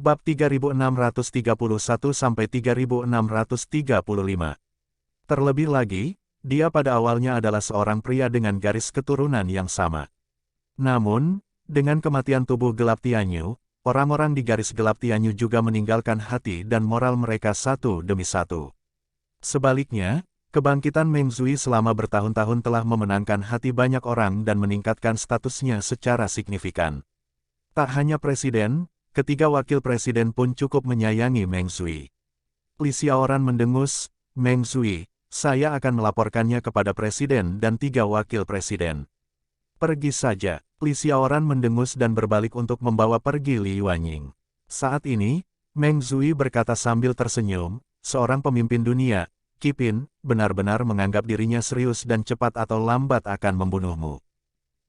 Bab 3631-3635. Terlebih lagi, dia pada awalnya adalah seorang pria dengan garis keturunan yang sama. Namun, dengan kematian tubuh gelap Tianyu, orang-orang di garis gelap Tianyu juga meninggalkan hati dan moral mereka satu demi satu. Sebaliknya, kebangkitan Meng Zui selama bertahun-tahun telah memenangkan hati banyak orang dan meningkatkan statusnya secara signifikan. Tak hanya presiden, ketiga wakil presiden pun cukup menyayangi Meng Zui. Li Xiaoran mendengus, "Meng Zui, saya akan melaporkannya kepada presiden dan tiga wakil presiden." "Pergi saja." Li Xiaoran mendengus dan berbalik untuk membawa pergi Li Yuanying. Saat ini, Meng Zui berkata sambil tersenyum, "Seorang pemimpin dunia, Qipin, benar-benar menganggap dirinya serius dan cepat atau lambat akan membunuhmu."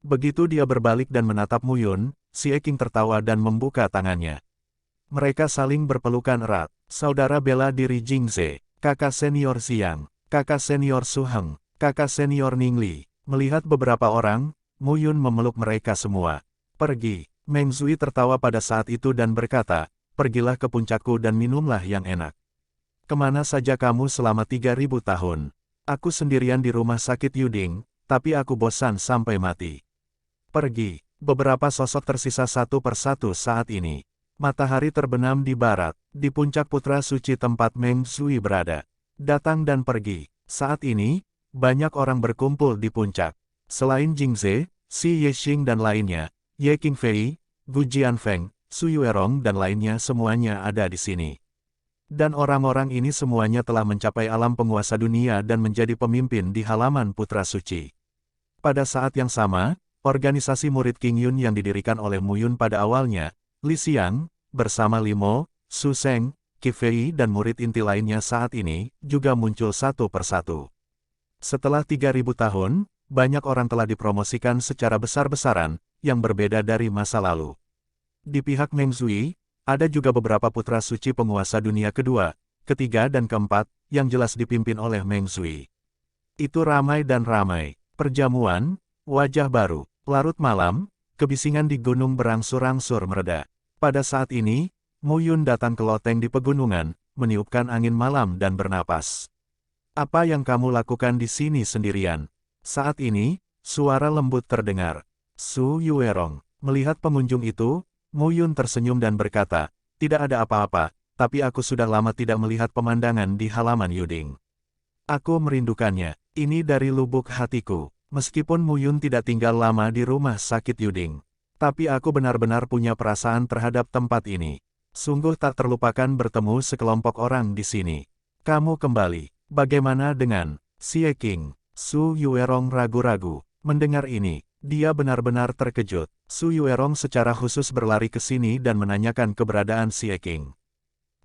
Begitu dia berbalik dan menatap Mu Yun, Xie Qing tertawa dan membuka tangannya. Mereka saling berpelukan erat. Saudara bela diri Jingze, kakak senior Xiang, kakak senior Su Heng, kakak senior Ning Li. Melihat beberapa orang, Mu Yun memeluk mereka semua. "Pergi." Meng Zui tertawa pada saat itu dan berkata, "Pergilah ke puncakku dan minumlah yang enak." "Kemana saja kamu selama 3000 tahun? Aku sendirian di rumah sakit Yuding, tapi aku bosan sampai mati." "Pergi." Beberapa sosok tersisa satu persatu saat ini. Matahari terbenam di barat, di puncak putra suci tempat Meng Zui berada. Datang dan pergi. Saat ini, banyak orang berkumpul di puncak. Selain Jingze, Xi Yexing dan lainnya, Ye Qingfei, Gu Jianfeng, Su Yuerong dan lainnya semuanya ada di sini. Dan orang-orang ini semuanya telah mencapai alam penguasa dunia dan menjadi pemimpin di halaman putra suci. Pada saat yang sama, organisasi murid King Yun yang didirikan oleh Mu Yun pada awalnya, Li Xiang, bersama Li Mo, Su Seng, Qifei dan murid inti lainnya saat ini, juga muncul satu persatu. Setelah 3000 tahun, banyak orang telah dipromosikan secara besar-besaran, yang berbeda dari masa lalu. Di pihak Meng Zui, ada juga beberapa putra suci penguasa dunia kedua, ketiga dan keempat, yang jelas dipimpin oleh Meng Zui. Itu ramai dan ramai. Perjamuan, wajah baru. Larut malam, kebisingan di gunung berangsur-angsur mereda. Pada saat ini, Mu Yun datang ke loteng di pegunungan, meniupkan angin malam dan bernapas. "Apa yang kamu lakukan di sini sendirian?" Saat ini, suara lembut terdengar. Su Yuerong. Melihat pengunjung itu, Mu Yun tersenyum dan berkata, "Tidak ada apa-apa, tapi aku sudah lama tidak melihat pemandangan di halaman Yuding. Aku merindukannya. Ini dari lubuk hatiku." Meskipun Mu Yun tidak tinggal lama di rumah sakit Yuding, tapi aku benar-benar punya perasaan terhadap tempat ini. Sungguh tak terlupakan bertemu sekelompok orang di sini. "Kamu kembali. Bagaimana dengan Xie Qing?" Su Yuerong ragu-ragu. Mendengar ini, dia benar-benar terkejut. Su Yuerong secara khusus berlari ke sini dan menanyakan keberadaan Xie Qing.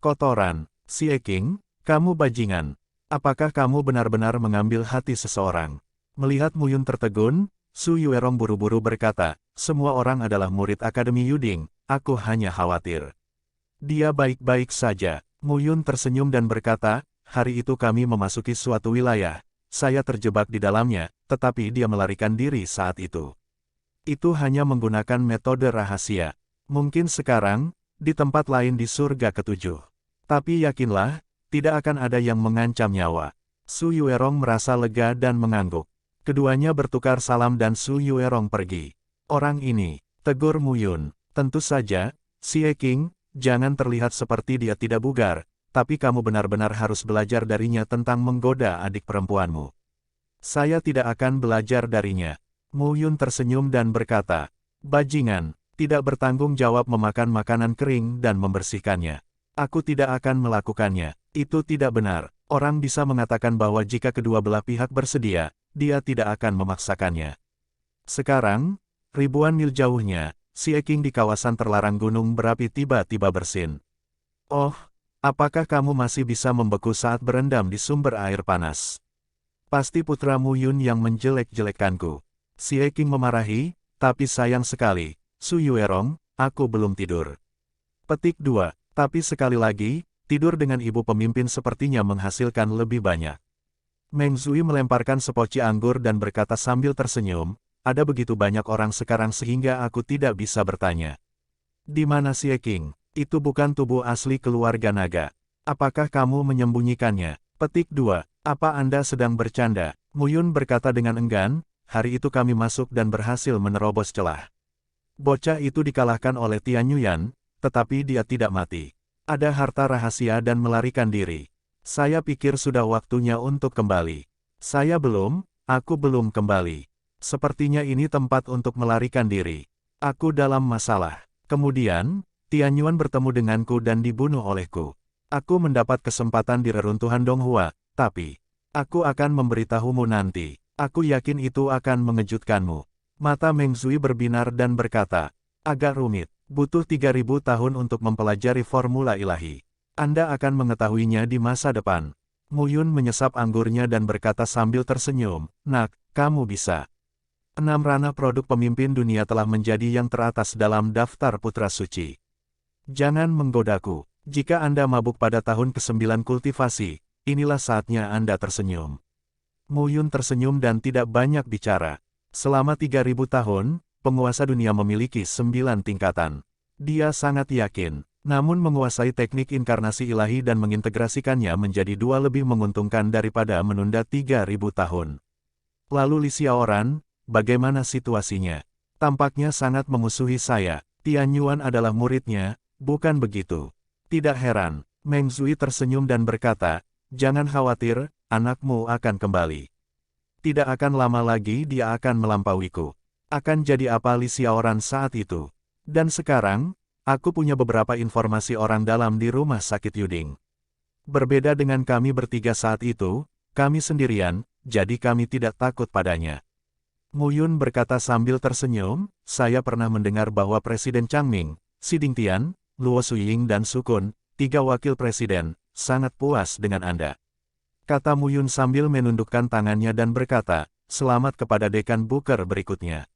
"Kotoran, Xie Qing, kamu bajingan. Apakah kamu benar-benar mengambil hati seseorang?" Melihat Mu Yun tertegun, Su Yuerong buru-buru berkata, "Semua orang adalah murid Akademi Yuding, aku hanya khawatir dia baik-baik saja." Mu Yun tersenyum dan berkata, "Hari itu kami memasuki suatu wilayah, saya terjebak di dalamnya, tetapi dia melarikan diri saat itu. Itu hanya menggunakan metode rahasia. Mungkin sekarang, di tempat lain di surga ketujuh. Tapi yakinlah, tidak akan ada yang mengancam nyawa." Su Yuerong merasa lega dan mengangguk. Keduanya bertukar salam dan Su Yuerong pergi. "Orang ini," tegur Mu Yun, "tentu saja, Xie Qing, jangan terlihat seperti dia tidak bugar, tapi kamu benar-benar harus belajar darinya tentang menggoda adik perempuanmu." "Saya tidak akan belajar darinya." Mu Yun tersenyum dan berkata, "Bajingan, tidak bertanggung jawab memakan makanan kering dan membersihkannya. Aku tidak akan melakukannya. Itu tidak benar. Orang bisa mengatakan bahwa jika kedua belah pihak bersedia, dia tidak akan memaksakannya." Sekarang, ribuan mil jauhnya, Xie Qing di kawasan terlarang gunung berapi tiba-tiba bersin. "Oh, apakah kamu masih bisa membeku saat berendam di sumber air panas? Pasti putra Mu Yun yang menjelek-jelekkanku." Xie Qing memarahi, "Tapi sayang sekali, Su Yuerong, aku belum tidur." Petik 2. Tapi sekali lagi, tidur dengan ibu pemimpin sepertinya menghasilkan lebih banyak. Meng Zui melemparkan sepoci anggur dan berkata sambil tersenyum, "Ada begitu banyak orang sekarang sehingga aku tidak bisa bertanya. Di mana Xie Qing?" Itu bukan tubuh asli keluarga naga. Apakah kamu menyembunyikannya? Petik 2. Apa Anda sedang bercanda? Mu Yun berkata dengan enggan, hari itu kami masuk dan berhasil menerobos celah. Bocah itu dikalahkan oleh Tian Yuan, tetapi dia tidak mati. Ada harta rahasia dan melarikan diri. Saya pikir sudah waktunya untuk kembali. Aku belum kembali. Sepertinya ini tempat untuk melarikan diri. Aku dalam masalah. Kemudian, Tian Yuan bertemu denganku dan dibunuh olehku. Aku mendapat kesempatan di reruntuhan Donghua, tapi aku akan memberitahumu nanti. Aku yakin itu akan mengejutkanmu. Mata Meng Zui berbinar dan berkata, agak rumit, butuh 3000 tahun untuk mempelajari formula ilahi. Anda akan mengetahuinya di masa depan. Mu Yun menyesap anggurnya dan berkata sambil tersenyum, nak, kamu bisa. 6 ranah produk pemimpin dunia telah menjadi yang teratas dalam daftar putra suci. Jangan menggodaku. Jika Anda mabuk pada tahun ke-9 kultivasi, inilah saatnya Anda tersenyum. Mu Yun tersenyum dan tidak banyak bicara. Selama 3000 tahun, penguasa dunia memiliki 9 tingkatan. Dia sangat yakin, namun menguasai teknik inkarnasi ilahi dan mengintegrasikannya menjadi 2 lebih menguntungkan daripada menunda 3000 tahun. Lalu Li Xiaoran, bagaimana situasinya? Tampaknya sangat memusuhi saya. Tian Yuan adalah muridnya, bukan begitu? Tidak heran, Meng Zui tersenyum dan berkata, jangan khawatir, anakmu akan kembali. Tidak akan lama lagi dia akan melampauiku. Akan jadi apa Li Xiaoran saat itu? Dan sekarang, aku punya beberapa informasi orang dalam di rumah sakit Yuding. Berbeda dengan kami bertiga saat itu, kami sendirian, jadi kami tidak takut padanya. Mu Yun berkata sambil tersenyum, saya pernah mendengar bahwa Presiden Changming, Xi Dingtian, Luo Suying dan Sukun, 3 wakil presiden, sangat puas dengan Anda. Kata Mu Yun sambil menundukkan tangannya dan berkata, selamat kepada Dekan Booker berikutnya.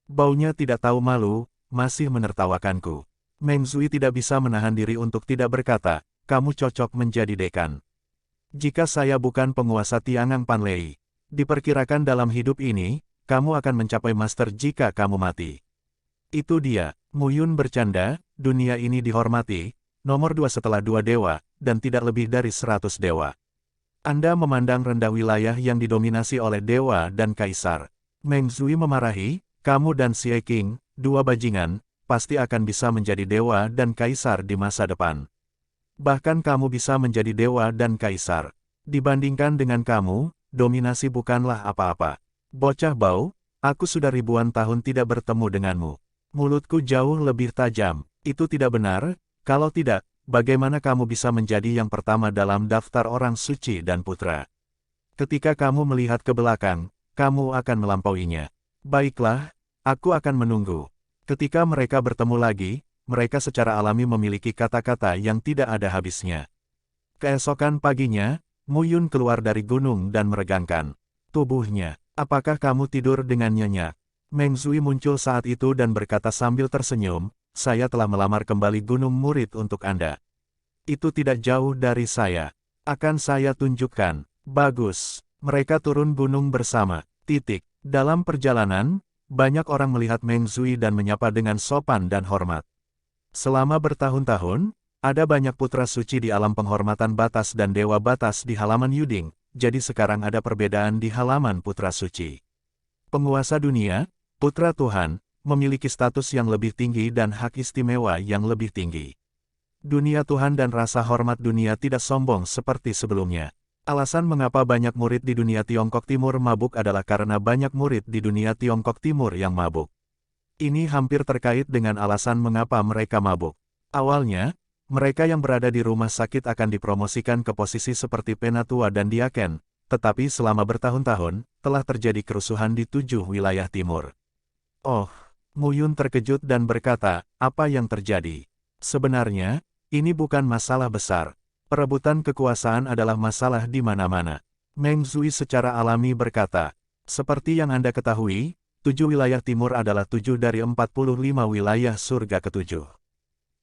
Baunya tidak tahu malu, masih menertawakanku. Meng Zui tidak bisa menahan diri untuk tidak berkata, kamu cocok menjadi dekan. Jika saya bukan penguasa Tiangang Panlei, diperkirakan dalam hidup ini, kamu akan mencapai master jika kamu mati. Itu dia, Mu Yun bercanda, dunia ini dihormati, nomor 2 setelah 2 dewa, dan tidak lebih dari 100 dewa. Anda memandang rendah wilayah yang didominasi oleh dewa dan kaisar. Meng Zui memarahi, kamu dan Xie Qing, 2 bajingan, pasti akan bisa menjadi dewa dan kaisar di masa depan. Bahkan kamu bisa menjadi dewa dan kaisar. Dibandingkan dengan kamu, dominasi bukanlah apa-apa. Bocah bau, aku sudah ribuan tahun tidak bertemu denganmu. Mulutku jauh lebih tajam. Itu tidak benar, kalau tidak, bagaimana kamu bisa menjadi yang pertama dalam daftar orang suci dan putra? Ketika kamu melihat ke belakang, kamu akan melampauinya. Baiklah, aku akan menunggu. Ketika mereka bertemu lagi, mereka secara alami memiliki kata-kata yang tidak ada habisnya. Keesokan paginya, Mu Yun keluar dari gunung dan meregangkan tubuhnya. Apakah kamu tidur dengan nyenyak? Meng Zui muncul saat itu dan berkata sambil tersenyum, saya telah melamar kembali gunung murid untuk Anda. Itu tidak jauh dari saya. Akan saya tunjukkan. Bagus. Mereka turun gunung bersama. Dalam perjalanan, banyak orang melihat Meng Zui dan menyapa dengan sopan dan hormat. Selama bertahun-tahun, ada banyak putra suci di alam penghormatan batas dan dewa batas di halaman Yuding, jadi sekarang ada perbedaan di halaman putra suci. Penguasa dunia, putra Tuhan, memiliki status yang lebih tinggi dan hak istimewa yang lebih tinggi. Dunia Tuhan dan rasa hormat dunia tidak sombong seperti sebelumnya. Alasan mengapa banyak murid di dunia Tiongkok Timur mabuk adalah karena banyak murid di dunia Tiongkok Timur yang mabuk. Ini hampir terkait dengan alasan mengapa mereka mabuk. Awalnya, mereka yang berada di rumah sakit akan dipromosikan ke posisi seperti penatua dan diaken, tetapi selama bertahun-tahun, telah terjadi kerusuhan di 7 wilayah timur. Oh, Mu Yun terkejut dan berkata, apa yang terjadi? Sebenarnya, ini bukan masalah besar. Perebutan kekuasaan adalah masalah di mana-mana. Meng Zui secara alami berkata, seperti yang Anda ketahui, 7 wilayah timur adalah 7 dari 45 wilayah surga ke-7.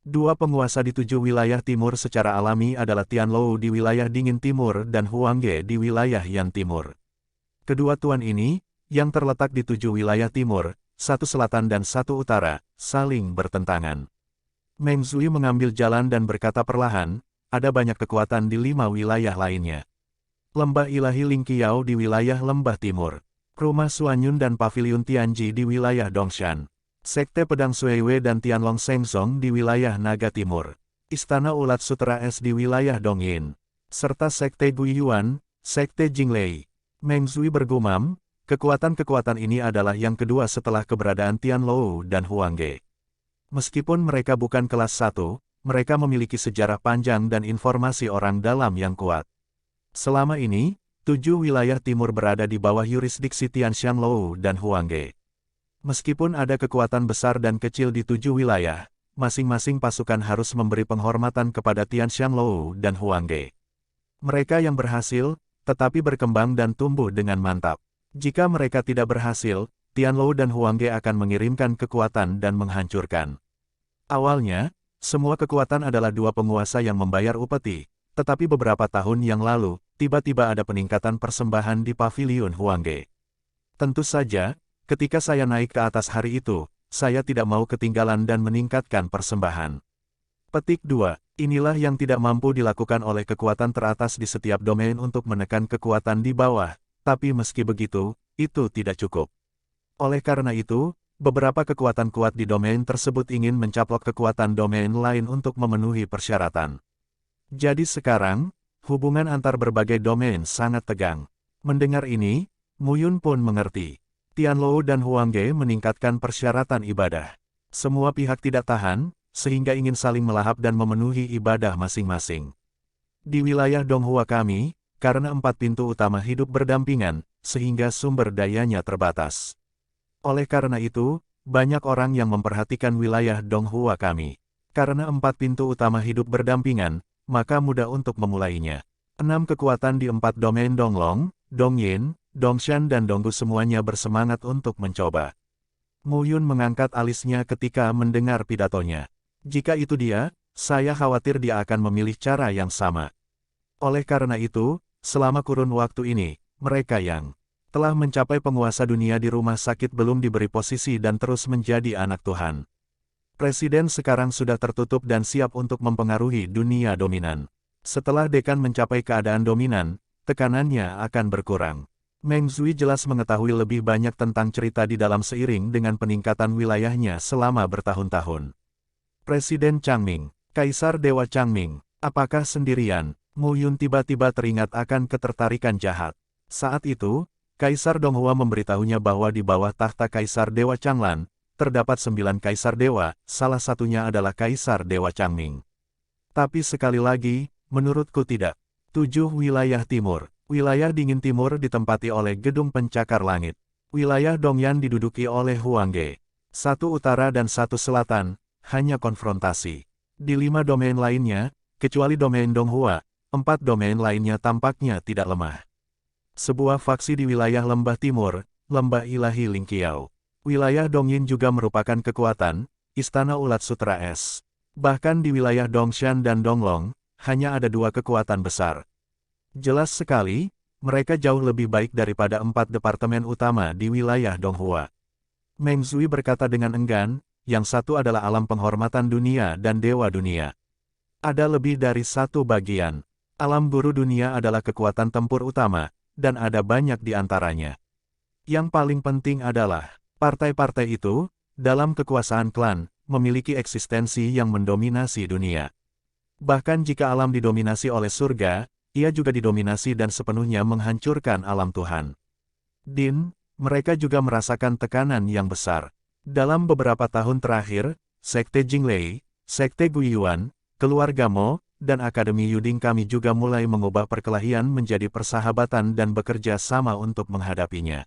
2 penguasa di 7 wilayah timur secara alami adalah Tianlou di wilayah dingin timur dan Huangge di wilayah Yan timur. Kedua tuan ini, yang terletak di 7 wilayah timur, 1 selatan dan 1 utara, saling bertentangan. Meng Zhui mengambil jalan dan berkata perlahan, ada banyak kekuatan di 5 wilayah lainnya. Lembah Ilahi Lingqiao di wilayah Lembah Timur. Rumah Suanyun dan Paviliun Tianji di wilayah Dongshan. Sekte Pedang Suiwei dan Tianlong Shengzong di wilayah Naga Timur. Istana Ulat Sutera Es di wilayah Dongyin. Serta Sekte Guiyuan, Sekte Jinglei. Meng Zhui bergumam, kekuatan-kekuatan ini adalah yang kedua setelah keberadaan Tianlou dan Huangge. Meskipun mereka bukan kelas 1, mereka memiliki sejarah panjang dan informasi orang dalam yang kuat. Selama ini, 7 wilayah timur berada di bawah yurisdiksi Tian Xianglou dan Huangge. Meskipun ada kekuatan besar dan kecil di 7 wilayah, masing-masing pasukan harus memberi penghormatan kepada Tian Xianglou dan Huangge. Mereka yang berhasil, tetapi berkembang dan tumbuh dengan mantap. Jika mereka tidak berhasil, Tianlou dan Huangge akan mengirimkan kekuatan dan menghancurkan. Awalnya, semua kekuatan adalah 2 penguasa yang membayar upeti, tetapi beberapa tahun yang lalu, tiba-tiba ada peningkatan persembahan di Paviliun Huangge. Tentu saja, ketika saya naik ke atas hari itu, saya tidak mau ketinggalan dan meningkatkan persembahan. Petik 2. Inilah yang tidak mampu dilakukan oleh kekuatan teratas di setiap domain untuk menekan kekuatan di bawah, tapi meski begitu, itu tidak cukup. Oleh karena itu, beberapa kekuatan kuat di domain tersebut ingin mencaplok kekuatan domain lain untuk memenuhi persyaratan. Jadi sekarang, hubungan antar berbagai domain sangat tegang. Mendengar ini, Mu Yun pun mengerti. Tianlou dan Huangge meningkatkan persyaratan ibadah. Semua pihak tidak tahan, sehingga ingin saling melahap dan memenuhi ibadah masing-masing. Di wilayah Donghua kami, karena 4 pintu utama hidup berdampingan, sehingga sumber dayanya terbatas. Oleh karena itu, banyak orang yang memperhatikan wilayah Donghua kami. Karena 4 pintu utama hidup berdampingan, maka mudah untuk memulainya. 6 kekuatan di 4 domain Donglong, Dongyin, Dongshan dan Donggu semuanya bersemangat untuk mencoba. Mu Yun mengangkat alisnya ketika mendengar pidatonya. Jika itu dia, saya khawatir dia akan memilih cara yang sama. Oleh karena itu, selama kurun waktu ini, mereka yang telah mencapai penguasa dunia di rumah sakit belum diberi posisi dan terus menjadi anak Tuhan. Presiden sekarang sudah tertutup dan siap untuk mempengaruhi dunia dominan. Setelah dekan mencapai keadaan dominan, tekanannya akan berkurang. Meng Zhui jelas mengetahui lebih banyak tentang cerita di dalam seiring dengan peningkatan wilayahnya selama bertahun-tahun. Presiden Changming, Kaisar Dewa Changming, apakah sendirian? Mu Yun tiba-tiba teringat akan ketertarikan jahat. Saat itu, Kaisar Donghua memberitahunya bahwa di bawah tahta Kaisar Dewa Changlan, terdapat 9 Kaisar Dewa, salah satunya adalah Kaisar Dewa Changming. Tapi sekali lagi, menurutku tidak. 7 wilayah timur. Wilayah dingin timur ditempati oleh gedung pencakar langit. Wilayah Dongyan diduduki oleh Huangge. 1 utara dan 1 selatan, hanya konfrontasi. Di 5 domain lainnya, kecuali domain Donghua, 4 domain lainnya tampaknya tidak lemah. Sebuah faksi di wilayah Lembah Timur, Lembah Ilahi Lingqiao. Wilayah Dongyin juga merupakan kekuatan, Istana Ulat Sutera Es. Bahkan di wilayah Dongshan dan Donglong, hanya ada 2 kekuatan besar. Jelas sekali, mereka jauh lebih baik daripada 4 departemen utama di wilayah Donghua. Meng Zhui berkata dengan enggan, yang satu adalah alam penghormatan dunia dan dewa dunia. Ada lebih dari 1 bagian. Alam guru dunia adalah kekuatan tempur utama, dan ada banyak di antaranya. Yang paling penting adalah, partai-partai itu, dalam kekuasaan klan, memiliki eksistensi yang mendominasi dunia. Bahkan jika alam didominasi oleh surga, ia juga didominasi dan sepenuhnya menghancurkan alam Tuhan. Mereka juga merasakan tekanan yang besar. Dalam beberapa tahun terakhir, Sekte Jinglei, Sekte Guiyuan, Keluarga Mo, dan Akademi Yuding kami juga mulai mengubah perkelahian menjadi persahabatan dan bekerja sama untuk menghadapinya.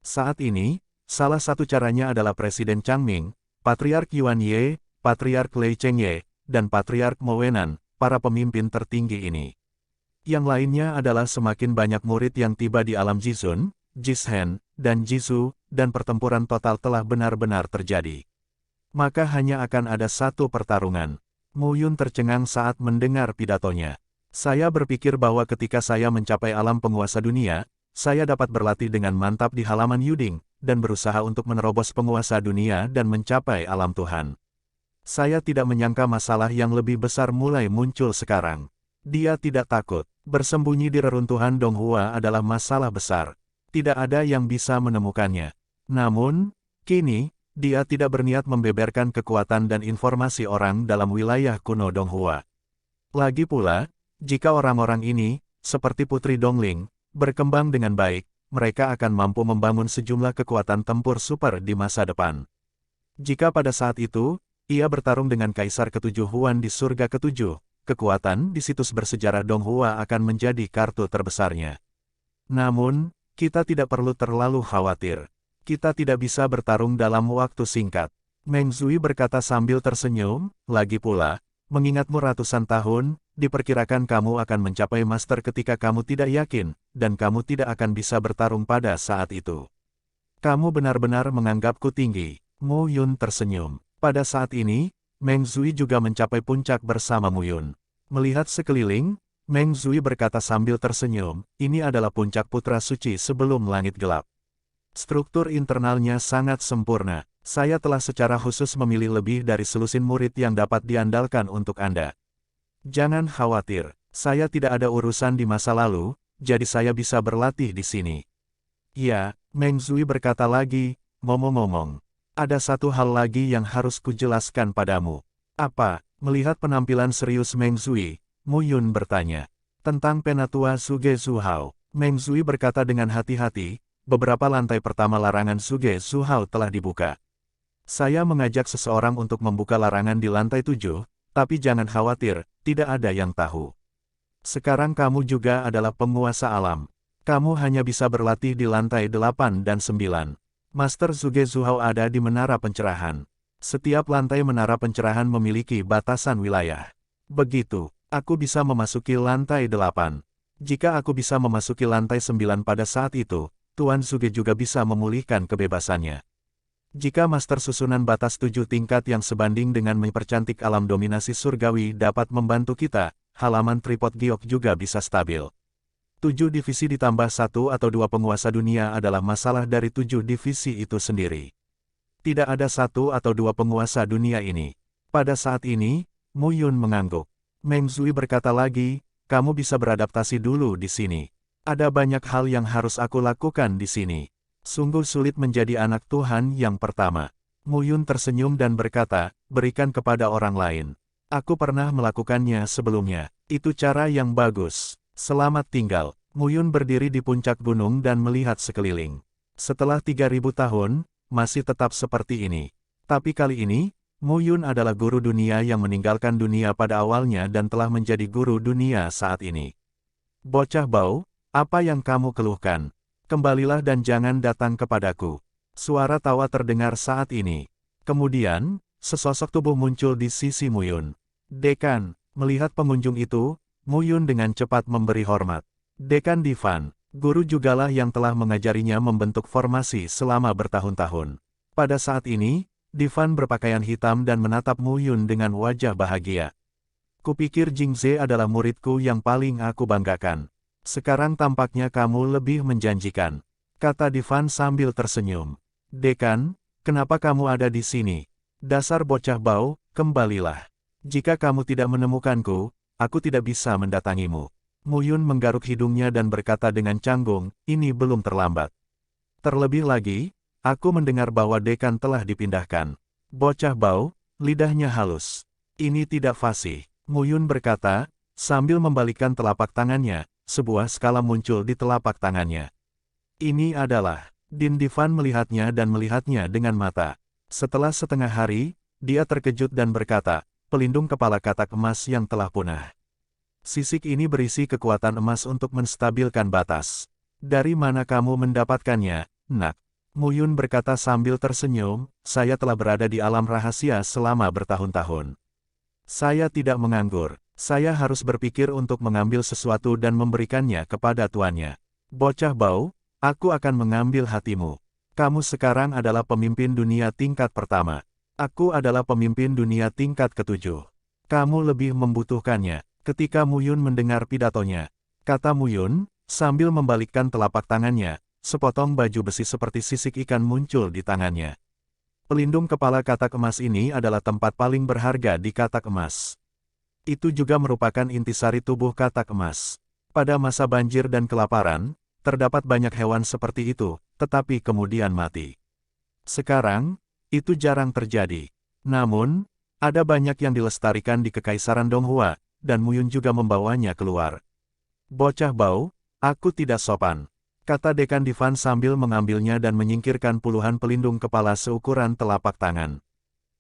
Saat ini, salah satu caranya adalah Presiden Changming, Patriark Yuan Ye, Patriark Lei Chengye, dan Patriark Mo Wenan, para pemimpin tertinggi ini. Yang lainnya adalah semakin banyak murid yang tiba di alam Jizun, Jishen, dan Jisu, dan pertempuran total telah benar-benar terjadi. Maka hanya akan ada 1 pertarungan. Mu Yun tercengang saat mendengar pidatonya. Saya berpikir bahwa ketika saya mencapai alam penguasa dunia, saya dapat berlatih dengan mantap di halaman Yuding, dan berusaha untuk menerobos penguasa dunia dan mencapai alam Tuhan. Saya tidak menyangka masalah yang lebih besar mulai muncul sekarang. Dia tidak takut. Bersembunyi di reruntuhan Donghua adalah masalah besar. Tidak ada yang bisa menemukannya. Namun, kini, dia tidak berniat membeberkan kekuatan dan informasi orang dalam wilayah kuno Donghua. Lagi pula, jika orang-orang ini, seperti Putri Dongling, berkembang dengan baik, mereka akan mampu membangun sejumlah kekuatan tempur super di masa depan. Jika pada saat itu, ia bertarung dengan Kaisar ke-7 Huan di surga ke-7, kekuatan di situs bersejarah Donghua akan menjadi kartu terbesarnya. Namun, kita tidak perlu terlalu khawatir. Kita tidak bisa bertarung dalam waktu singkat. Meng Zui berkata sambil tersenyum, lagi pula, mengingatmu ratusan tahun, diperkirakan kamu akan mencapai master ketika kamu tidak yakin, dan kamu tidak akan bisa bertarung pada saat itu. Kamu benar-benar menganggapku tinggi. Mu Yun tersenyum. Pada saat ini, Meng Zui juga mencapai puncak bersama Mu Yun. Melihat sekeliling, Meng Zui berkata sambil tersenyum, ini adalah puncak putra suci sebelum langit gelap. Struktur internalnya sangat sempurna. Saya telah secara khusus memilih lebih dari selusin murid yang dapat diandalkan untuk Anda. Jangan khawatir, saya tidak ada urusan di masa lalu, jadi saya bisa berlatih di sini. Ya, Meng Zui berkata lagi, ngomong-ngomong. Ada satu hal lagi yang harus kujelaskan padamu. Apa? Melihat penampilan serius Meng Zui, Mu Yun bertanya. Tentang penatua Suge Zuhao. Meng Zui berkata dengan hati-hati, beberapa lantai pertama larangan Suge Zuhao telah dibuka. Saya mengajak seseorang untuk membuka larangan di lantai 7, tapi jangan khawatir, tidak ada yang tahu. Sekarang kamu juga adalah penguasa alam. Kamu hanya bisa berlatih di lantai 8 dan 9. Master Suge Zuhao ada di menara pencerahan. Setiap lantai menara pencerahan memiliki batasan wilayah. Begitu, aku bisa memasuki lantai 8. Jika aku bisa memasuki lantai 9 pada saat itu, Tuan Suge juga bisa memulihkan kebebasannya. Jika Master susunan batas 7 tingkat yang sebanding dengan mempercantik alam dominasi surgawi dapat membantu kita, halaman tripod giok juga bisa stabil. 7 divisi ditambah 1 atau 2 penguasa dunia adalah masalah dari 7 divisi itu sendiri. Tidak ada 1 atau 2 penguasa dunia ini. Pada saat ini, Mu Yun mengangguk. Meng Zui berkata lagi, kamu bisa beradaptasi dulu di sini. Ada banyak hal yang harus aku lakukan di sini. Sungguh sulit menjadi anak Tuhan yang pertama. Mu Yun tersenyum dan berkata, berikan kepada orang lain. Aku pernah melakukannya sebelumnya. Itu cara yang bagus. Selamat tinggal. Mu Yun berdiri di puncak gunung dan melihat sekeliling. Setelah 3000 tahun, masih tetap seperti ini. Tapi kali ini, Mu Yun adalah guru dunia yang meninggalkan dunia pada awalnya dan telah menjadi guru dunia saat ini. Bocah bau, apa yang kamu keluhkan? Kembalilah dan jangan datang kepadaku. Suara tawa terdengar saat ini. Kemudian, sesosok tubuh muncul di sisi Mu Yun. Dekan, melihat pengunjung itu, Mu Yun dengan cepat memberi hormat. Dekan Divan, guru jugalah yang telah mengajarinya membentuk formasi selama bertahun-tahun. Pada saat ini, Divan berpakaian hitam dan menatap Mu Yun dengan wajah bahagia. Kupikir Jingze adalah muridku yang paling aku banggakan. Sekarang tampaknya kamu lebih menjanjikan, kata Divan sambil tersenyum. Dekan, kenapa kamu ada di sini? Dasar bocah bau, kembalilah. Jika kamu tidak menemukanku, aku tidak bisa mendatangimu. Mu Yun menggaruk hidungnya dan berkata dengan canggung, ini belum terlambat. Terlebih lagi, aku mendengar bahwa dekan telah dipindahkan. Bocah bau, lidahnya halus. Ini tidak fasih. Mu Yun berkata, sambil membalikkan telapak tangannya, sebuah skala muncul di telapak tangannya. Ini adalah, Din Divan melihatnya dan melihatnya dengan mata. Setelah setengah hari, dia terkejut dan berkata, pelindung kepala katak emas yang telah punah. Sisik ini berisi kekuatan emas untuk menstabilkan batas. Dari mana kamu mendapatkannya, nak? Mu Yun berkata sambil tersenyum, saya telah berada di alam rahasia selama bertahun-tahun. Saya tidak menganggur, saya harus berpikir untuk mengambil sesuatu dan memberikannya kepada tuannya. Bocah bau, aku akan mengambil hatimu. Kamu sekarang adalah pemimpin dunia tingkat pertama. Aku adalah pemimpin dunia tingkat ke-7. Kamu lebih membutuhkannya. Ketika Mu Yun mendengar pidatonya, kata Mu Yun, sambil membalikkan telapak tangannya, sepotong baju besi seperti sisik ikan muncul di tangannya. Pelindung kepala katak emas ini adalah tempat paling berharga di katak emas. Itu juga merupakan intisari tubuh katak emas. Pada masa banjir dan kelaparan, terdapat banyak hewan seperti itu, tetapi kemudian mati. Sekarang, itu jarang terjadi. Namun, ada banyak yang dilestarikan di Kekaisaran Donghua, dan Muyun juga membawanya keluar. Bocah bau, aku tidak sopan, kata Dekan Divan sambil mengambilnya dan menyingkirkan puluhan pelindung kepala seukuran telapak tangan.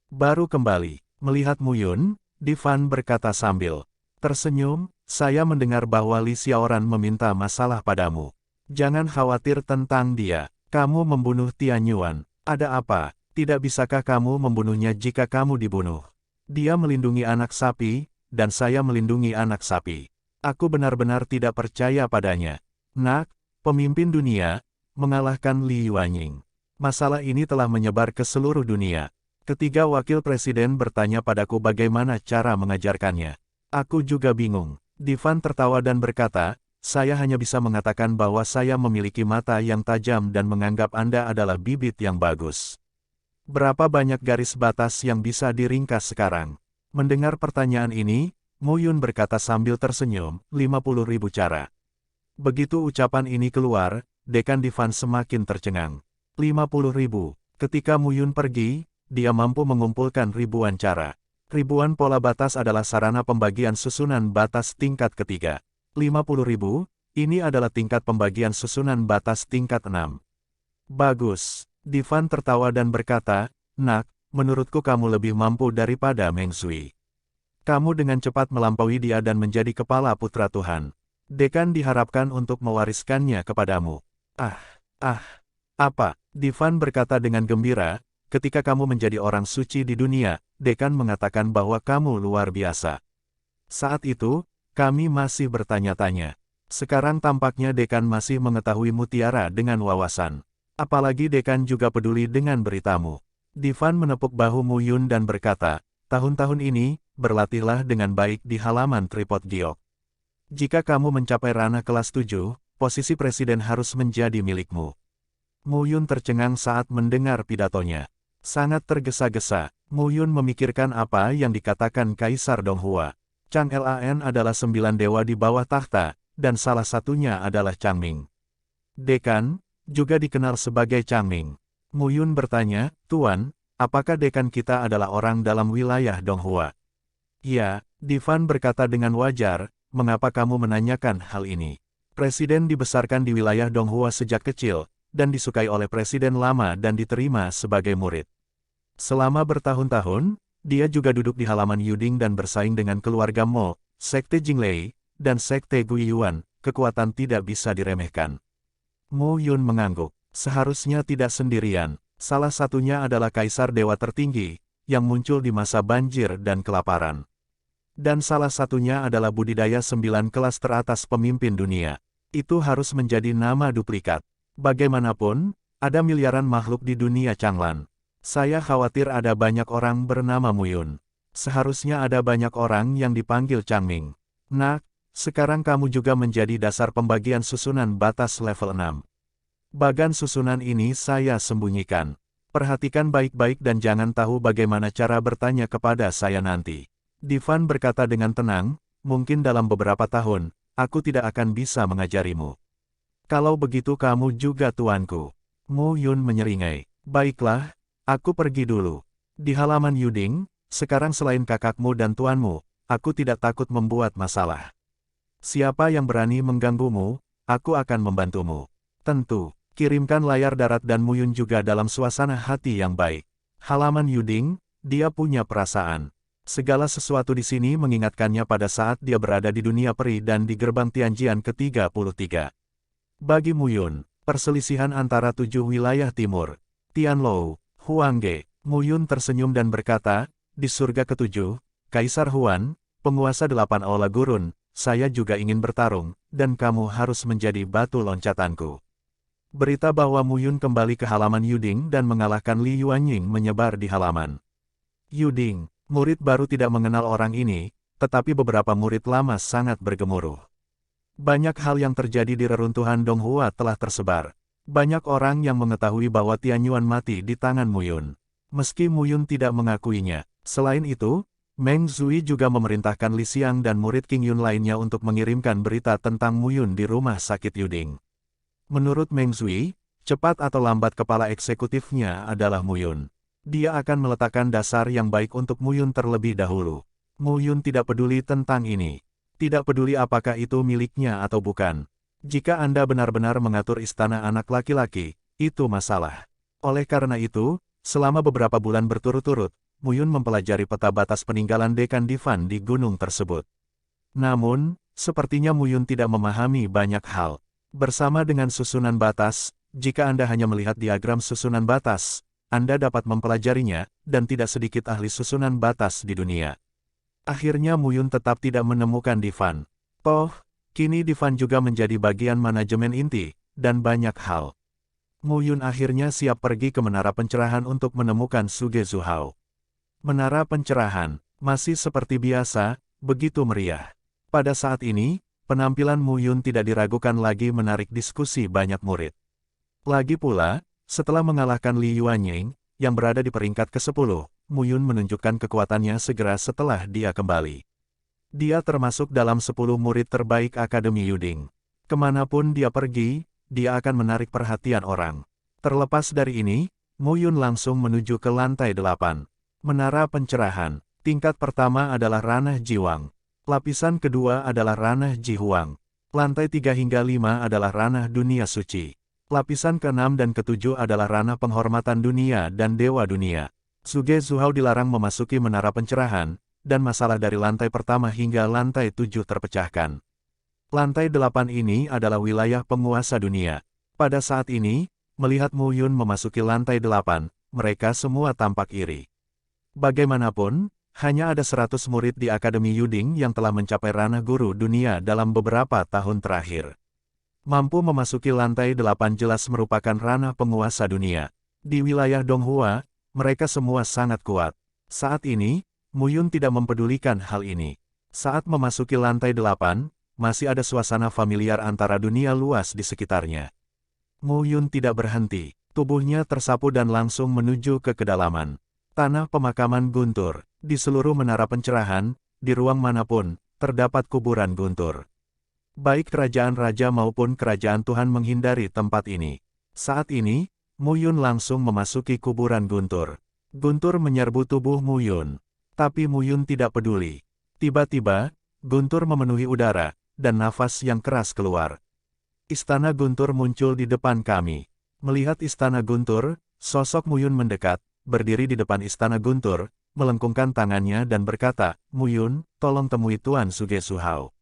Baru kembali, melihat Muyun, Divan berkata sambil tersenyum, saya mendengar bahwa Li Xiaoran meminta masalah padamu. Jangan khawatir tentang dia, kamu membunuh Tian Yuan. Ada apa? Tidak bisakah kamu membunuhnya jika kamu dibunuh? Dia melindungi anak sapi, dan saya melindungi anak sapi. Aku benar-benar tidak percaya padanya. Nak, pemimpin dunia, mengalahkan Li Yuanying. Masalah ini telah menyebar ke seluruh dunia. Ketiga wakil presiden bertanya padaku bagaimana cara mengajarkannya. Aku juga bingung. Divan tertawa dan berkata, saya hanya bisa mengatakan bahwa saya memiliki mata yang tajam dan menganggap Anda adalah bibit yang bagus. Berapa banyak garis batas yang bisa diringkas sekarang? Mendengar pertanyaan ini, Muyun berkata sambil tersenyum, 50.000 cara. Begitu ucapan ini keluar, Dekan Divan semakin tercengang. 50.000. Ketika Muyun pergi, dia mampu mengumpulkan ribuan cara. Ribuan pola batas adalah sarana pembagian susunan batas tingkat ketiga. 50.000, ini adalah tingkat pembagian susunan batas tingkat 6. Bagus. Divan tertawa dan berkata, nak, menurutku kamu lebih mampu daripada Meng Shui. Kamu dengan cepat melampaui dia dan menjadi kepala putra Tuhan. Dekan diharapkan untuk mewariskannya kepadamu. Apa? Divan berkata dengan gembira, ketika kamu menjadi orang suci di dunia, Dekan mengatakan bahwa kamu luar biasa. Saat itu, kami masih bertanya-tanya. Sekarang tampaknya Dekan masih mengetahui mutiara dengan wawasan. Apalagi Dekan juga peduli dengan beritamu. Divan menepuk bahu Muyun dan berkata, tahun-tahun ini, berlatihlah dengan baik di halaman Tripod Giok. Jika kamu mencapai ranah kelas 7, posisi presiden harus menjadi milikmu. Muyun tercengang saat mendengar pidatonya. Sangat tergesa-gesa, Muyun memikirkan apa yang dikatakan Kaisar Donghua. Chang Lan adalah 9 dewa di bawah tahta, dan salah satunya adalah Changming. Dekan, juga dikenal sebagai Changming. Muyun bertanya, Tuan, apakah dekan kita adalah orang dalam wilayah Donghua? Ya, Divan berkata dengan wajar, mengapa kamu menanyakan hal ini? Presiden dibesarkan di wilayah Donghua sejak kecil, dan disukai oleh presiden lama dan diterima sebagai murid. Selama bertahun-tahun, dia juga duduk di halaman Yuding dan bersaing dengan keluarga Mo, Sekte Jinglei, dan Sekte Guiyuan, kekuatan tidak bisa diremehkan. Mo Yun mengangguk, seharusnya tidak sendirian, salah satunya adalah Kaisar Dewa tertinggi, yang muncul di masa banjir dan kelaparan. Dan salah satunya adalah budidaya 9 kelas teratas pemimpin dunia. Itu harus menjadi nama duplikat. Bagaimanapun, ada miliaran makhluk di dunia Changlan. Saya khawatir ada banyak orang bernama Muyun. Seharusnya ada banyak orang yang dipanggil Changming. Nak, sekarang kamu juga menjadi dasar pembagian susunan batas level 6. Bagan susunan ini saya sembunyikan. Perhatikan baik-baik dan jangan tahu bagaimana cara bertanya kepada saya nanti. Divan berkata dengan tenang, mungkin dalam beberapa tahun, aku tidak akan bisa mengajarimu. Kalau begitu kamu juga tuanku. Mo Yun menyeringai. Baiklah, aku pergi dulu. Di halaman Yuding, sekarang selain kakakmu dan tuanmu, aku tidak takut membuat masalah. Siapa yang berani mengganggumu, aku akan membantumu. Tentu, kirimkan layar darat dan Muyun juga dalam suasana hati yang baik. Halaman Yuding, dia punya perasaan. Segala sesuatu di sini mengingatkannya pada saat dia berada di dunia peri dan di gerbang Tianjian ke-33. Bagi Muyun, perselisihan antara 7 wilayah timur, Tianlou, Huangge, Muyun tersenyum dan berkata, di surga ke-7, Kaisar Huan, penguasa 8 aula gurun, saya juga ingin bertarung, dan kamu harus menjadi batu loncatanku. Berita bahwa Muyun kembali ke halaman Yuding dan mengalahkan Li Yuanying menyebar di halaman Yuding. Murid baru tidak mengenal orang ini, tetapi beberapa murid lama sangat bergemuruh. Banyak hal yang terjadi di reruntuhan Donghua telah tersebar. Banyak orang yang mengetahui bahwa Tianyuan mati di tangan Muyun. Meski Mu Yun tidak mengakuinya. Selain itu, Meng Zui juga memerintahkan Li Xiang dan murid King Yun lainnya untuk mengirimkan berita tentang Mu Yun di rumah sakit Yuding. Menurut Meng Zui, cepat atau lambat kepala eksekutifnya adalah Mu Yun. Dia akan meletakkan dasar yang baik untuk Mu Yun terlebih dahulu. Mu Yun tidak peduli tentang ini. Tidak peduli apakah itu miliknya atau bukan. Jika Anda benar-benar mengatur istana anak laki-laki, itu masalah. Oleh karena itu, selama beberapa bulan berturut-turut, Mu Yun mempelajari peta batas peninggalan Dekan Divan di gunung tersebut. Namun, sepertinya Mu Yun tidak memahami banyak hal. Bersama dengan susunan batas, jika Anda hanya melihat diagram susunan batas, Anda dapat mempelajarinya, dan tidak sedikit ahli susunan batas di dunia. Akhirnya Mu Yun tetap tidak menemukan Divan. Toh, kini Divan juga menjadi bagian manajemen inti, dan banyak hal. Mu Yun akhirnya siap pergi ke Menara Pencerahan untuk menemukan Suge Zuhao. Menara Pencerahan, masih seperti biasa, begitu meriah. Pada saat ini, penampilan Mu Yun tidak diragukan lagi menarik diskusi banyak murid. Lagi pula, setelah mengalahkan Li Yuanying, yang berada di peringkat ke-10, Mu Yun menunjukkan kekuatannya segera setelah dia kembali. Dia termasuk dalam 10 murid terbaik Akademi Yuding. Kemanapun dia pergi, dia akan menarik perhatian orang. Terlepas dari ini, Mu Yun langsung menuju ke lantai 8. Menara Pencerahan. Tingkat pertama adalah Ranah Jiwang. Lapisan kedua adalah Ranah Jihuang. Lantai 3 hingga 5 adalah Ranah Dunia Suci. Lapisan ke-6 dan ke-7 adalah Ranah Penghormatan Dunia dan Dewa Dunia. Suge Zuhao dilarang memasuki Menara Pencerahan, dan masalah dari lantai pertama hingga lantai 7 terpecahkan. Lantai 8 ini adalah wilayah penguasa dunia. Pada saat ini, melihat Mu Yun memasuki lantai 8, mereka semua tampak iri. Bagaimanapun, hanya ada 100 murid di Akademi Yuding yang telah mencapai ranah guru dunia dalam beberapa tahun terakhir. Mampu memasuki lantai 8 jelas merupakan ranah penguasa dunia. Di wilayah Donghua, mereka semua sangat kuat. Saat ini, Mu Yun tidak mempedulikan hal ini. Saat memasuki lantai 8, masih ada suasana familiar antara dunia luas di sekitarnya. Mu Yun tidak berhenti. Tubuhnya tersapu dan langsung menuju ke kedalaman. Tanah pemakaman guntur. Di seluruh menara pencerahan, di ruang manapun, terdapat kuburan guntur. Baik kerajaan raja maupun kerajaan Tuhan menghindari tempat ini. Saat ini, Mu Yun langsung memasuki kuburan guntur. Guntur menyerbu tubuh Mu Yun. Tapi Mu Yun tidak peduli. Tiba-tiba, guntur memenuhi udara, dan nafas yang keras keluar. Istana guntur muncul di depan kami. Melihat istana guntur, sosok Mu Yun mendekat, berdiri di depan istana guntur, melengkungkan tangannya dan berkata, "Mu Yun, tolong temui Tuan Suge Zuhao."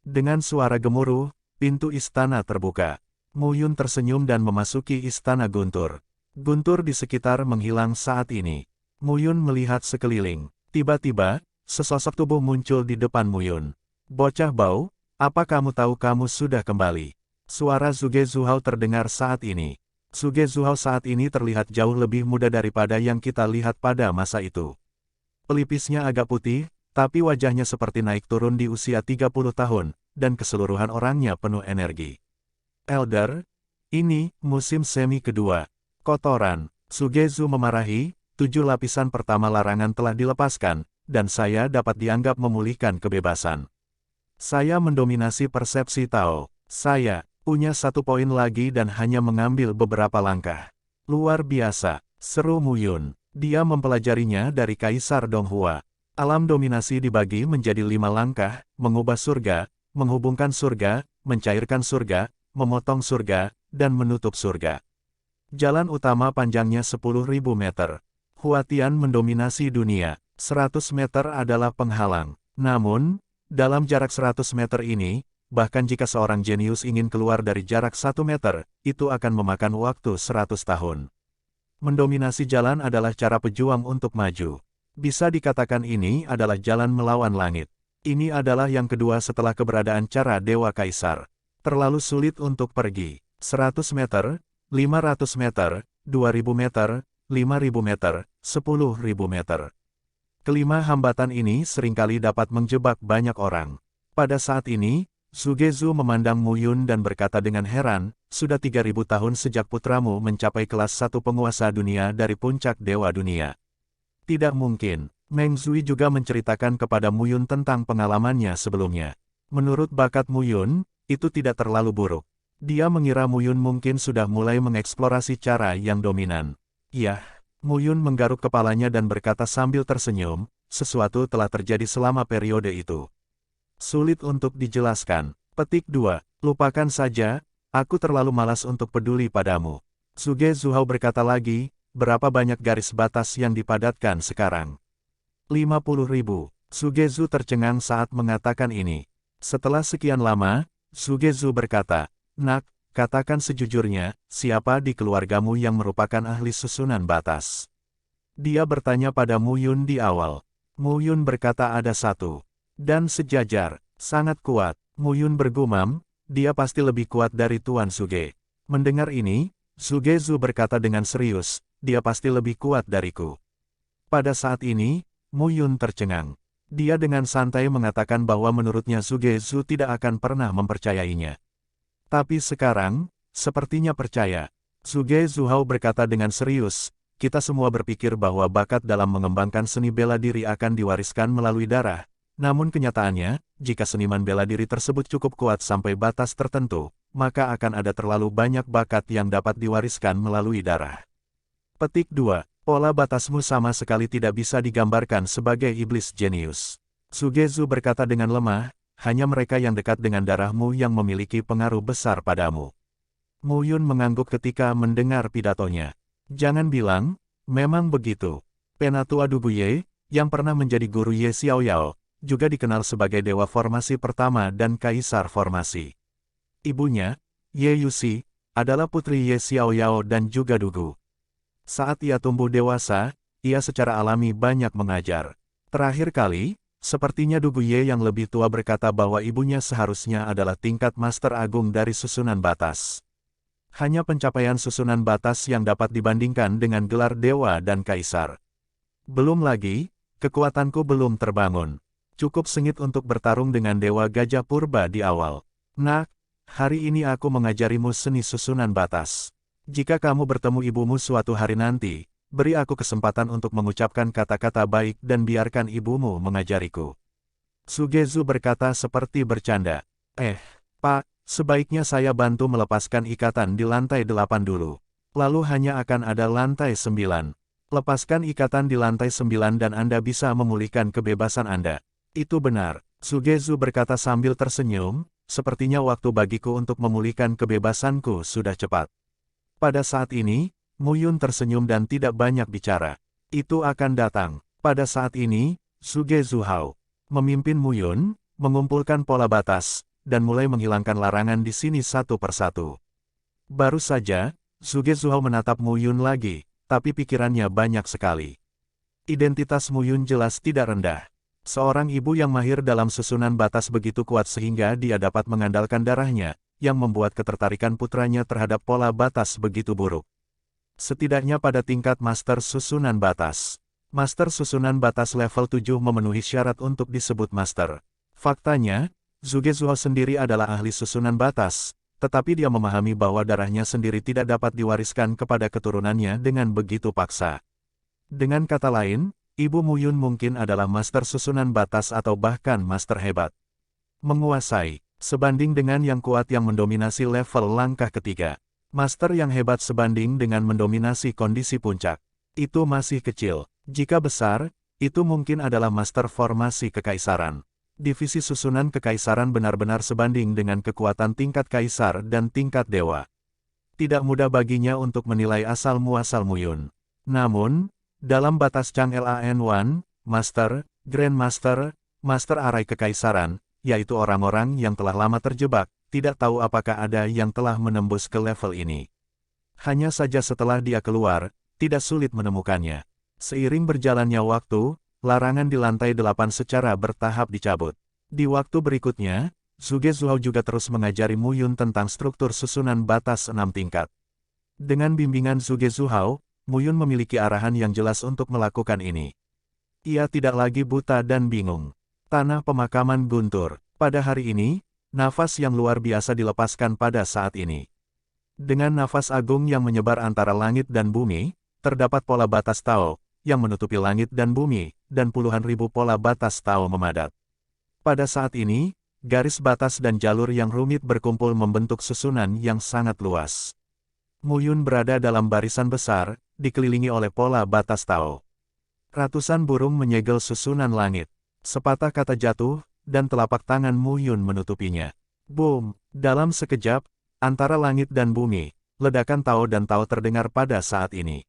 Dengan suara gemuruh, pintu istana terbuka. Mu Yun tersenyum dan memasuki istana guntur. Guntur di sekitar menghilang saat ini. Mu Yun melihat sekeliling. Tiba-tiba, sesosok tubuh muncul di depan Mu Yun. "Bocah bau, apa kamu tahu kamu sudah kembali?" Suara Suge Zuhao terdengar saat ini. Suge Zuhao saat ini terlihat jauh lebih muda daripada yang kita lihat pada masa itu. Pelipisnya agak putih, tapi wajahnya seperti naik turun di usia 30 tahun, dan keseluruhan orangnya penuh energi. "Elder, ini musim semi kedua. Kotoran." Sugezu memarahi, 7 lapisan pertama larangan telah dilepaskan, dan saya dapat dianggap memulihkan kebebasan. Saya mendominasi persepsi Tao. Saya punya 1 poin lagi dan hanya mengambil beberapa langkah. Luar biasa, seru Mu Yun. Dia mempelajarinya dari Kaisar Donghua. Alam dominasi dibagi menjadi 5 langkah, mengubah surga, menghubungkan surga, mencairkan surga, memotong surga, dan menutup surga. Jalan utama panjangnya 10.000 meter. Huatian mendominasi dunia. 100 meter adalah penghalang. Namun, dalam jarak 100 meter ini, bahkan jika seorang jenius ingin keluar dari jarak 1 meter, itu akan memakan waktu 100 tahun. Mendominasi jalan adalah cara pejuang untuk maju. Bisa dikatakan ini adalah jalan melawan langit. Ini adalah yang kedua setelah keberadaan cara Dewa Kaisar. Terlalu sulit untuk pergi. 100 meter, 500 meter, 2000 meter, 5000 meter, 10.000 meter. Kelima hambatan ini seringkali dapat menjebak banyak orang. Pada saat ini, Sugezu memandang Mu Yun dan berkata dengan heran, sudah 3000 tahun sejak putramu mencapai kelas 1 penguasa dunia dari puncak Dewa Dunia. Tidak mungkin. Meng Zui juga menceritakan kepada Mu Yun tentang pengalamannya sebelumnya. Menurut bakat Mu Yun, itu tidak terlalu buruk. Dia mengira Mu Yun mungkin sudah mulai mengeksplorasi cara yang dominan. Yah, Mu Yun menggaruk kepalanya dan berkata sambil tersenyum, sesuatu telah terjadi selama periode itu. Sulit untuk dijelaskan. Petik 2. Lupakan saja, aku terlalu malas untuk peduli padamu. Suge Zuhao berkata lagi, berapa banyak garis batas yang dipadatkan sekarang? 50.000. Suge Zu tercengang saat mengatakan ini. Setelah sekian lama, Suge Zu berkata, Nak, katakan sejujurnya, siapa di keluargamu yang merupakan ahli susunan batas? Dia bertanya pada Mu Yun di awal. Mu Yun berkata ada satu. Dan sejajar, sangat kuat. Mu Yun bergumam, dia pasti lebih kuat dari Tuan Suge. Mendengar ini, Suge Zu berkata dengan serius, dia pasti lebih kuat dariku. Pada saat ini, Mu Yun tercengang. Dia dengan santai mengatakan bahwa menurutnya Suge Zu tidak akan pernah mempercayainya. Tapi sekarang, sepertinya percaya. Suge Zuhao berkata dengan serius, kita semua berpikir bahwa bakat dalam mengembangkan seni bela diri akan diwariskan melalui darah. Namun kenyataannya, jika seniman bela diri tersebut cukup kuat sampai batas tertentu, maka akan ada terlalu banyak bakat yang dapat diwariskan melalui darah. Petik 2. Pola batasmu sama sekali tidak bisa digambarkan sebagai iblis jenius. Suge Zu berkata dengan lemah, hanya mereka yang dekat dengan darahmu yang memiliki pengaruh besar padamu. Mu Yun mengangguk ketika mendengar pidatonya. Jangan bilang, memang begitu. Penatua Duguye, yang pernah menjadi guru Ye Xiaoyao, juga dikenal sebagai dewa formasi pertama dan kaisar formasi. Ibunya, Ye Yuxi, adalah putri Ye Xiaoyao dan juga Dugu. Saat ia tumbuh dewasa, ia secara alami banyak mengajar. Terakhir kali, sepertinya Dugu Ye yang lebih tua berkata bahwa ibunya seharusnya adalah tingkat master agung dari susunan batas. Hanya pencapaian susunan batas yang dapat dibandingkan dengan gelar dewa dan kaisar. Belum lagi, kekuatanku belum terbangun. Cukup sengit untuk bertarung dengan dewa gajah purba di awal. Nak, hari ini aku mengajarimu seni susunan batas. Jika kamu bertemu ibumu suatu hari nanti, beri aku kesempatan untuk mengucapkan kata-kata baik dan biarkan ibumu mengajariku. Suge Zu berkata seperti bercanda. Pak, sebaiknya saya bantu melepaskan ikatan di lantai 8 dulu. Lalu hanya akan ada lantai 9. Lepaskan ikatan di lantai 9 dan Anda bisa memulihkan kebebasan Anda. Itu benar, Suge Zu berkata sambil tersenyum, sepertinya waktu bagiku untuk memulihkan kebebasanku sudah cepat. Pada saat ini, Mu Yun tersenyum dan tidak banyak bicara. Itu akan datang. Pada saat ini, Suge Zuhao memimpin Mu Yun, mengumpulkan pola batas, dan mulai menghilangkan larangan di sini satu persatu. Baru saja, Suge Zuhao menatap Mu Yun lagi, tapi pikirannya banyak sekali. Identitas Mu Yun jelas tidak rendah. Seorang ibu yang mahir dalam susunan batas begitu kuat sehingga dia dapat mengandalkan darahnya, yang membuat ketertarikan putranya terhadap pola batas begitu buruk. Setidaknya pada tingkat master susunan batas. Master susunan batas level 7 memenuhi syarat untuk disebut master. Faktanya, Suge Zuhao sendiri adalah ahli susunan batas, tetapi dia memahami bahwa darahnya sendiri tidak dapat diwariskan kepada keturunannya dengan begitu paksa. Dengan kata lain, Ibu Mu Yun mungkin adalah master susunan batas atau bahkan master hebat. Menguasai, sebanding dengan yang kuat yang mendominasi level langkah ketiga. Master yang hebat sebanding dengan mendominasi kondisi puncak. Itu masih kecil. Jika besar, itu mungkin adalah master formasi kekaisaran. Divisi susunan kekaisaran benar-benar sebanding dengan kekuatan tingkat kaisar dan tingkat dewa. Tidak mudah baginya untuk menilai asal-muasal Mu Yun. Namun, dalam batas Chang Lan 1, Master, Grandmaster, Master Arai Kekaisaran, yaitu orang-orang yang telah lama terjebak, tidak tahu apakah ada yang telah menembus ke level ini. Hanya saja setelah dia keluar, tidak sulit menemukannya. Seiring berjalannya waktu, larangan di lantai 8 secara bertahap dicabut. Di waktu berikutnya, Suge Zuhao juga terus mengajari Mu Yun tentang struktur susunan batas 6 tingkat. Dengan bimbingan Suge Zuhao, Mu Yun memiliki arahan yang jelas untuk melakukan ini. Ia tidak lagi buta dan bingung. Tanah pemakaman guntur. Pada hari ini, nafas yang luar biasa dilepaskan pada saat ini. Dengan nafas agung yang menyebar antara langit dan bumi, terdapat pola batas Tao, yang menutupi langit dan bumi, dan puluhan ribu pola batas Tao memadat. Pada saat ini, garis batas dan jalur yang rumit berkumpul membentuk susunan yang sangat luas. Mu Yun berada dalam barisan besar, dikelilingi oleh pola batas Tao. Ratusan burung menyegel susunan langit. Sepatah kata jatuh, dan telapak tangan Mu Yun menutupinya. Boom! Dalam sekejap, antara langit dan bumi, ledakan Tao dan Tao terdengar pada saat ini.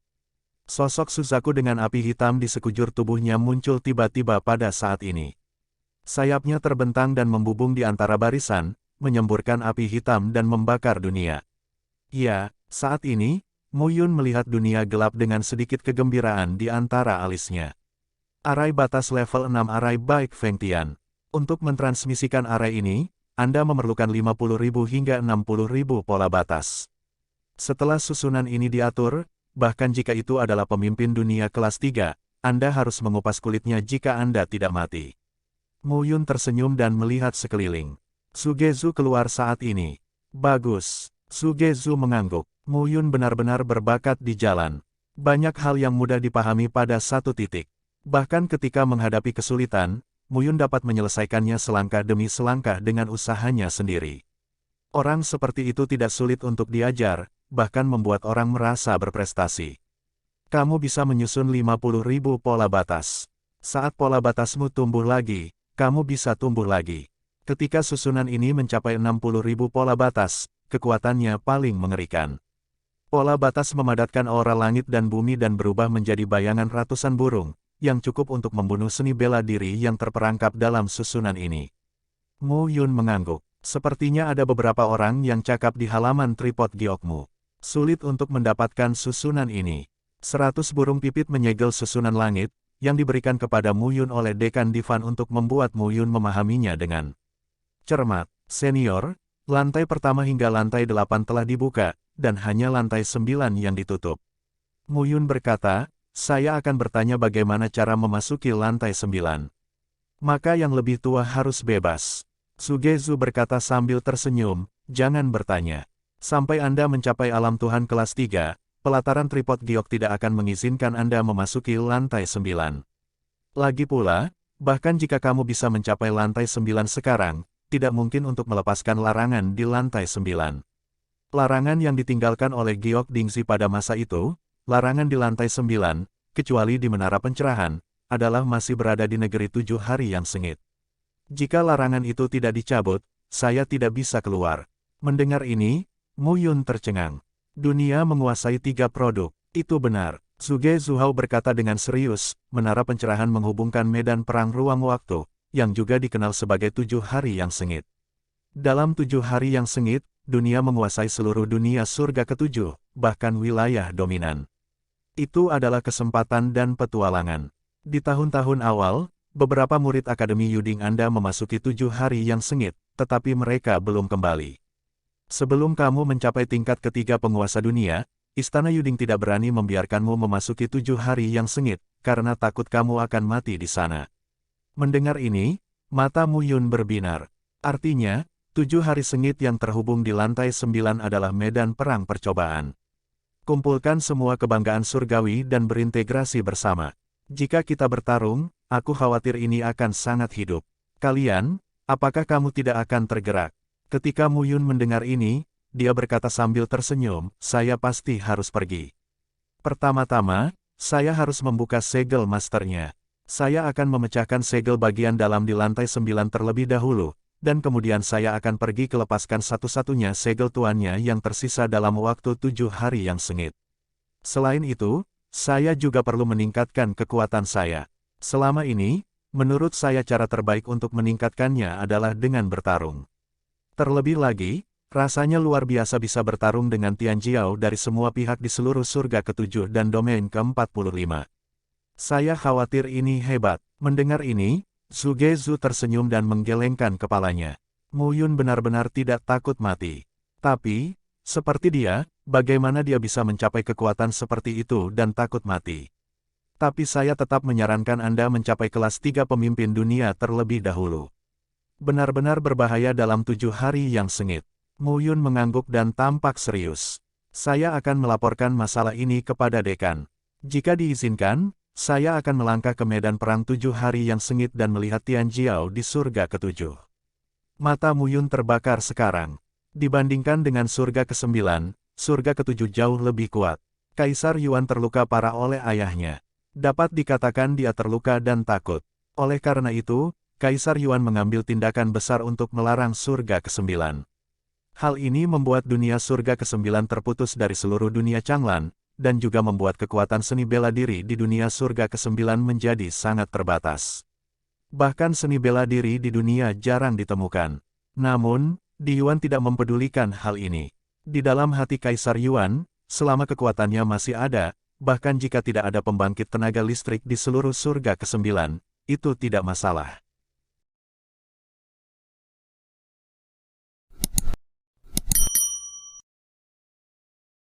Sosok Suzaku dengan api hitam di sekujur tubuhnya muncul tiba-tiba pada saat ini. Sayapnya terbentang dan membubung di antara barisan, menyemburkan api hitam dan membakar dunia. Ya, saat ini, Mu Yun melihat dunia gelap dengan sedikit kegembiraan di antara alisnya. Arai batas level 6 arai baik Feng Tian. Untuk mentransmisikan arai ini, Anda memerlukan 50.000 hingga 60.000 pola batas. Setelah susunan ini diatur, bahkan jika itu adalah pemimpin dunia kelas 3, Anda harus mengupas kulitnya jika Anda tidak mati. Mu Yun tersenyum dan melihat sekeliling. Sugezu keluar saat ini. Bagus. Sugezu mengangguk. Mu Yun benar-benar berbakat di jalan. Banyak hal yang mudah dipahami pada satu titik. Bahkan ketika menghadapi kesulitan, Mu Yun dapat menyelesaikannya selangkah demi selangkah dengan usahanya sendiri. Orang seperti itu tidak sulit untuk diajar, bahkan membuat orang merasa berprestasi. Kamu bisa menyusun 50.000 pola batas. Saat pola batasmu tumbuh lagi, kamu bisa tumbuh lagi. Ketika susunan ini mencapai 60.000 pola batas, kekuatannya paling mengerikan. Pola batas memadatkan aura langit dan bumi dan berubah menjadi bayangan ratusan burung, yang cukup untuk membunuh seni bela diri yang terperangkap dalam susunan ini. Mu Yun mengangguk. Sepertinya ada beberapa orang yang cakap di halaman tripod giokmu. Sulit untuk mendapatkan susunan ini. 100 burung pipit menyegel susunan langit, yang diberikan kepada Mu Yun oleh Dekan Divan untuk membuat Mu Yun memahaminya dengan cermat. Senior, lantai pertama hingga lantai 8 telah dibuka, dan hanya lantai 9 yang ditutup. Mu Yun berkata, saya akan bertanya bagaimana cara memasuki lantai 9. Maka yang lebih tua harus bebas. Sugezu berkata sambil tersenyum, jangan bertanya. Sampai Anda mencapai alam Tuhan kelas 3, pelataran tripod giok tidak akan mengizinkan Anda memasuki lantai 9. Lagi pula, bahkan jika kamu bisa mencapai lantai 9 sekarang, tidak mungkin untuk melepaskan larangan di lantai 9. Larangan yang ditinggalkan oleh Giok Dingxi pada masa itu, larangan di lantai 9, kecuali di menara pencerahan, adalah masih berada di negeri 7 hari yang sengit. Jika larangan itu tidak dicabut, saya tidak bisa keluar. Mendengar ini, Mu Yun tercengang. Dunia menguasai 3 produk. Itu benar. Sugezu Hao berkata dengan serius, menara pencerahan menghubungkan medan perang ruang waktu, yang juga dikenal sebagai 7 hari yang sengit. Dalam 7 hari yang sengit, dunia menguasai seluruh dunia surga ke-7, bahkan wilayah dominan. Itu adalah kesempatan dan petualangan. Di tahun-tahun awal, beberapa murid Akademi Yuding Anda memasuki 7 hari yang sengit, tetapi mereka belum kembali. Sebelum kamu mencapai tingkat ketiga penguasa dunia, Istana Yuding tidak berani membiarkanmu memasuki 7 hari yang sengit, karena takut kamu akan mati di sana. Mendengar ini, mata Mu Yun berbinar. Artinya, 7 hari sengit yang terhubung di lantai 9 adalah medan perang percobaan. Kumpulkan semua kebanggaan surgawi dan berintegrasi bersama. Jika kita bertarung, aku khawatir ini akan sangat hidup. Kalian, apakah kamu tidak akan tergerak? Ketika Mu Yun mendengar ini, dia berkata sambil tersenyum, saya pasti harus pergi. Pertama-tama, saya harus membuka segel masternya. Saya akan memecahkan segel bagian dalam di lantai 9 terlebih dahulu, dan kemudian saya akan pergi ke lepaskan satu-satunya segel tuannya yang tersisa dalam waktu 7 hari yang sengit. Selain itu, saya juga perlu meningkatkan kekuatan saya. Selama ini, menurut saya cara terbaik untuk meningkatkannya adalah dengan bertarung. Terlebih lagi, rasanya luar biasa bisa bertarung dengan Tian Jiao dari semua pihak di seluruh surga ke-7 dan domain ke-45. Saya khawatir ini hebat. Mendengar ini, Sugezu tersenyum dan menggelengkan kepalanya. Mu Yun benar-benar tidak takut mati. Tapi, seperti dia, bagaimana dia bisa mencapai kekuatan seperti itu dan takut mati? Tapi saya tetap menyarankan Anda mencapai kelas 3 pemimpin dunia terlebih dahulu. Benar-benar berbahaya dalam 7 hari yang sengit. Mu Yun mengangguk dan tampak serius. Saya akan melaporkan masalah ini kepada dekan. Jika diizinkan, saya akan melangkah ke medan perang 7 hari yang sengit dan melihat Tian Jiao di surga ke-7. Mata Mu Yun terbakar sekarang. Dibandingkan dengan surga ke-9, surga ke-7 jauh lebih kuat. Kaisar Yuan terluka parah oleh ayahnya. Dapat dikatakan dia terluka dan takut. Oleh karena itu, Kaisar Yuan mengambil tindakan besar untuk melarang surga ke-9. Hal ini membuat dunia surga ke-9 terputus dari seluruh dunia Changlan, dan juga membuat kekuatan seni bela diri di dunia surga ke-9 menjadi sangat terbatas. Bahkan seni bela diri di dunia jarang ditemukan. Namun, Di Yuan tidak mempedulikan hal ini. Di dalam hati Kaisar Yuan, selama kekuatannya masih ada, bahkan jika tidak ada pembangkit tenaga listrik di seluruh surga ke-9, itu tidak masalah.